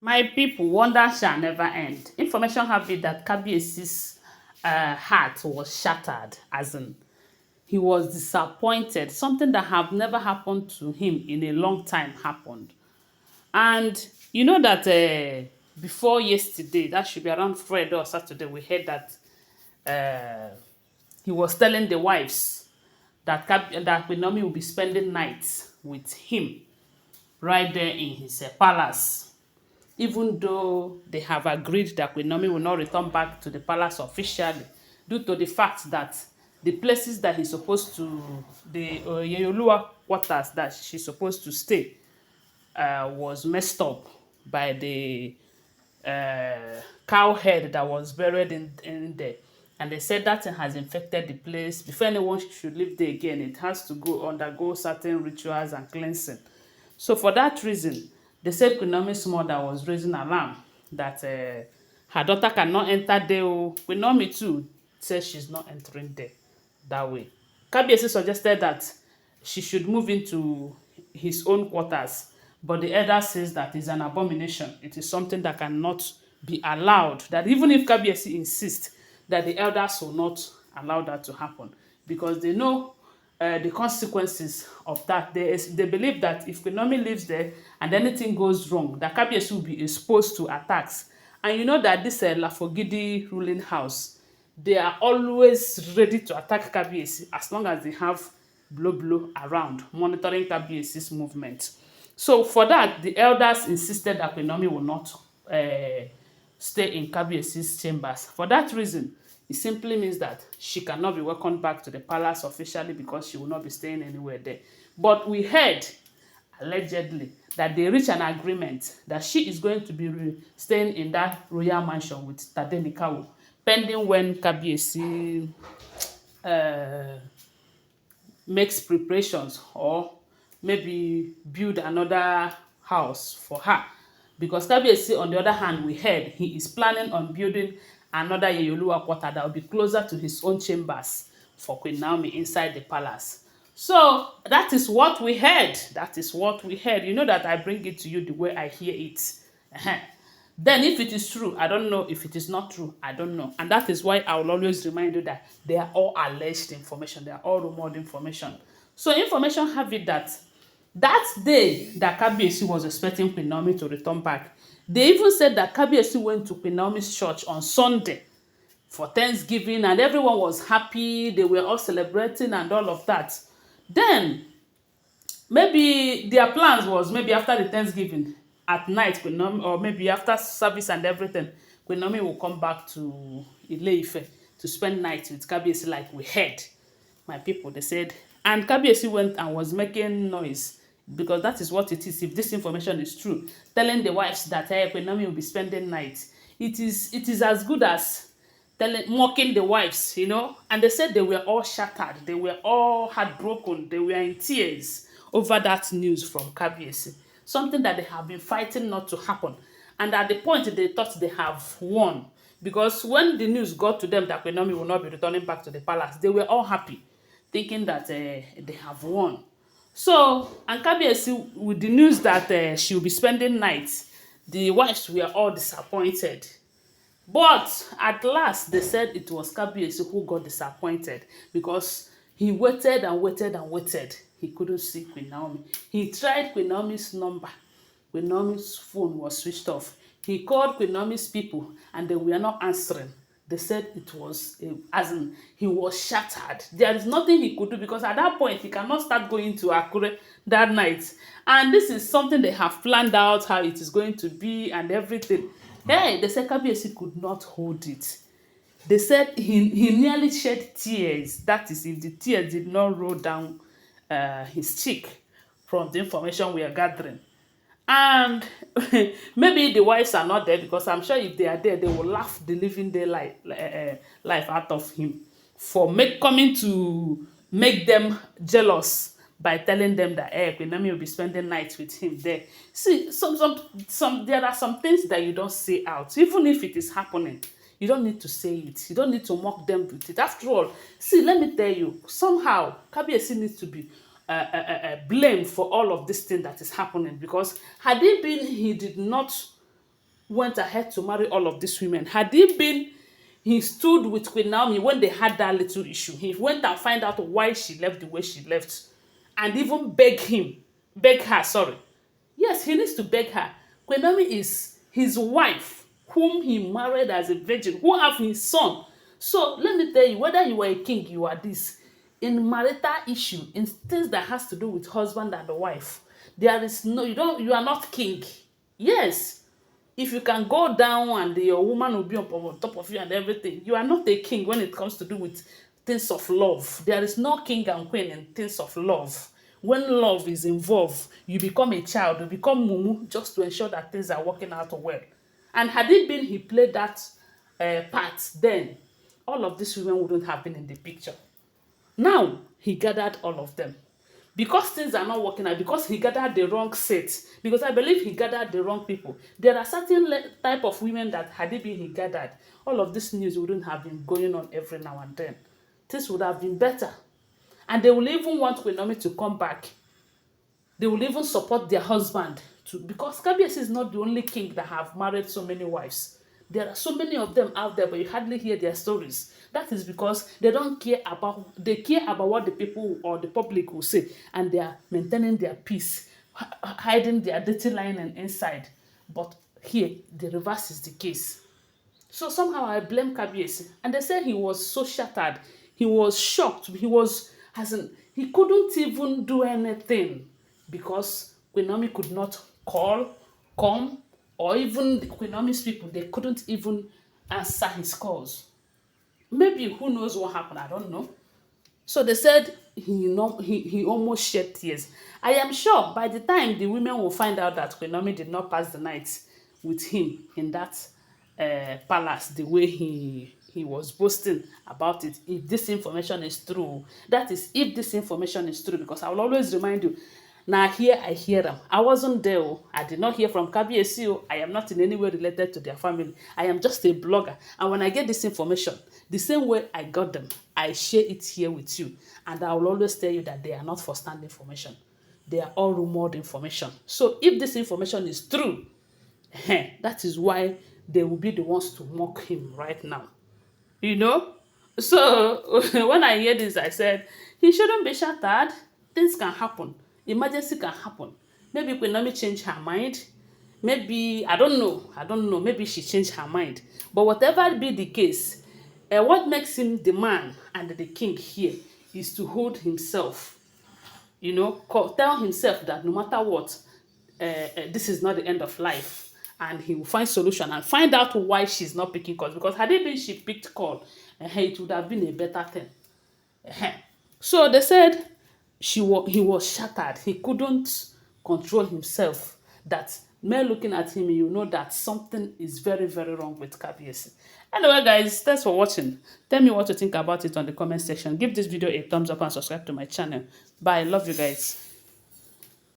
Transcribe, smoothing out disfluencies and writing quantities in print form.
My people, wonder shall never end. Information have it that Kabiyesi's heart was shattered, as in he was disappointed. Something that have never happened to him in a long time happened. And you know that before yesterday, that should be around Friday or Saturday, we heard that uh, he was telling the wives that Queen Naomi will be spending nights with him right there in his palace, even though they have agreed that Queen Naomi will not return back to the palace officially, due to the fact that the places that he's supposed to, the Yeyoluwa quarters that she's supposed to stay, was messed up by the cow head that was buried in there. And they said that thing has infected the place. Before anyone should live there again, it has to go undergo certain rituals and cleansing. So for that reason, they said Queen Naomi's mother was raising alarm that her daughter cannot enter there. Oh. Queen Naomi too says she's not entering there that way. Kabiyesi suggested that she should move into his own quarters, but the elder says that is an abomination. It is something that cannot be allowed. That even if Kabiyesi insists, that the elders will not allow that to happen because they know the consequences of that. They believe that if Queen lives there and anything goes wrong, that Kabiyesi will be exposed to attacks. And you know that this Lafogidi ruling house, they are always ready to attack Kabiyesi as long as they have blow around monitoring Kabiyesi's movement. So for that, the elders insisted that Queen will not stay in Kabiyesi's chambers. For that reason, it simply means that she cannot be welcomed back to the palace officially because she will not be staying anywhere there. But we heard, allegedly, that they reached an agreement that she is going to be staying in that royal mansion with Tadenikawo, pending when Kabiyesi makes preparations or maybe build another house for her. Because Kabiyesi, on the other hand, we heard he is planning on building another Yeyoluwa quarter that will be closer to his own chambers for Queen Naomi inside the palace. So that is what we heard. That is what we heard. You know that I bring it to you the way I hear it. Ehen. Then if it is true, I don't know. If it is not true, I don't know. And that is why I will always remind you that they are all alleged information. They are all rumored information. So information have it that that day that Kabiyesi was expecting Queen Naomi to return back, they even said that Kabiyesi went to Queen Naomi's church on Sunday for Thanksgiving and everyone was happy. They were all celebrating and all of that. Then maybe their plans was maybe after the Thanksgiving at night, Queen Naomi, or maybe after service and everything, Queen Naomi will come back to Ile-Ife to spend night with Kabiyesi like we heard. My people, they said, and Kabiyesi went and was making noise because that is what it is. If this information is true, telling the wives that hey, Queen Naomi will be spending night, it is as good as telling mocking the wives, you know. And they said they were all shattered, they were all heartbroken, they were in tears over that news from Kabiyesi, something that they have been fighting not to happen. And at the point they thought they have won, because when the news got to them that Queen Naomi will not be returning back to the palace, they were all happy, thinking that they have won. So, and Kabiyesi, with the news that she will be spending nights, the wives were all disappointed. But at last, they said it was Kabiyesi who got disappointed because he waited and waited and waited. He couldn't see Queen Naomi. He tried Queen Naomi's number. Queen Naomi's phone was switched off. He called Queen Naomi's people and they were not answering. They said it was, as in, he was shattered. There is nothing he could do because at that point, he cannot start going to Akure that night. And this is something they have planned out, how it is going to be and everything. Hey, they said Kabiyesi could not hold it. They said he nearly shed tears. That is, if the tears did not roll down his cheek from the information we are gathering. And maybe the wives are not there because I'm sure if they are there, they will laugh the living day life out of him for coming to make them jealous by telling them that Queen Naomi will be spending nights with him there. See, some there are some things that you don't say out, even if it is happening. You don't need to say it. You don't need to mock them with it. After all, see, let me tell you, somehow Kabiyesi needs to be blamed for all of this thing that is happening, because had it been he did not went ahead to marry all of these women. Had he been, he stood with Queen Naomi when they had that little issue. He went and find out why she left the way she left, and even beg her, sorry. Yes, he needs to beg her. Queen Naomi is his wife, whom he married as a virgin, who have his son. So let me tell you, whether you are a king, you are this. In marital issue, in things that has to do with husband and the wife, there is no, you are not king. Yes, if you can go down and your woman will be on top of you and everything, you are not a king when it comes to do with things of love. There is no king and queen in things of love. When love is involved, you become a child, you become mumu, just to ensure that things are working out well. And had it been he played that part, then all of these women wouldn't have been in the picture. Now he gathered all of them. Because things are not working out, because he gathered the wrong set, because I believe he gathered the wrong people. There are certain type of women that had it been he gathered, all of this news wouldn't have been going on every now and then. Things would have been better. And they will even want Queen Naomi to come back. They will even support their husband too, because Kabiyesi is not the only king that have married so many wives. There are so many of them out there, but you hardly hear their stories. That is because they don't care about, they care about what the people or the public will say, and they are maintaining their peace, hiding their dirty lining inside. But here, the reverse is the case. So somehow I blame Kabiyesi. And they say he was so shattered. He was shocked. He was, as in, he couldn't even do anything because Queen Naomi could not call, come, or even the Queen Naomi's people, they couldn't even answer his calls. Maybe who knows what happened, I don't know. So they said he almost shed tears. I am sure by the time the women will find out that Queen Naomi did not pass the night with him in that palace, the way he was boasting about it, if this information is true, that is, if this information is true, because I will always remind you, now here I hear them. I wasn't there. I did not hear from Kabiyesi. I am not in any way related to their family. I am just a blogger. And when I get this information, the same way I got them, I share it here with you. And I will always tell you that they are not first-hand information. They are all rumored information. So if this information is true, that is why they will be the ones to mock him right now. You know? So when I hear this, I said, he shouldn't be shattered. Things can happen. Emergency can happen. Maybe Queen Naomi changed her mind. Maybe, I don't know. Maybe she changed her mind. But whatever be the case, what makes him the man and the king here is to hold himself. You know, tell himself that no matter what, this is not the end of life. And he will find solution and find out why she's not picking calls. Because had it been she picked call, it would have been a better thing. So they said he was shattered. He couldn't control himself. That mere looking at him, you know that something is very, very wrong with Kabiyesi. Anyway, guys, thanks for watching. Tell me what you think about it on the comment section. Give this video a thumbs up and subscribe to my channel. Bye. Love you guys.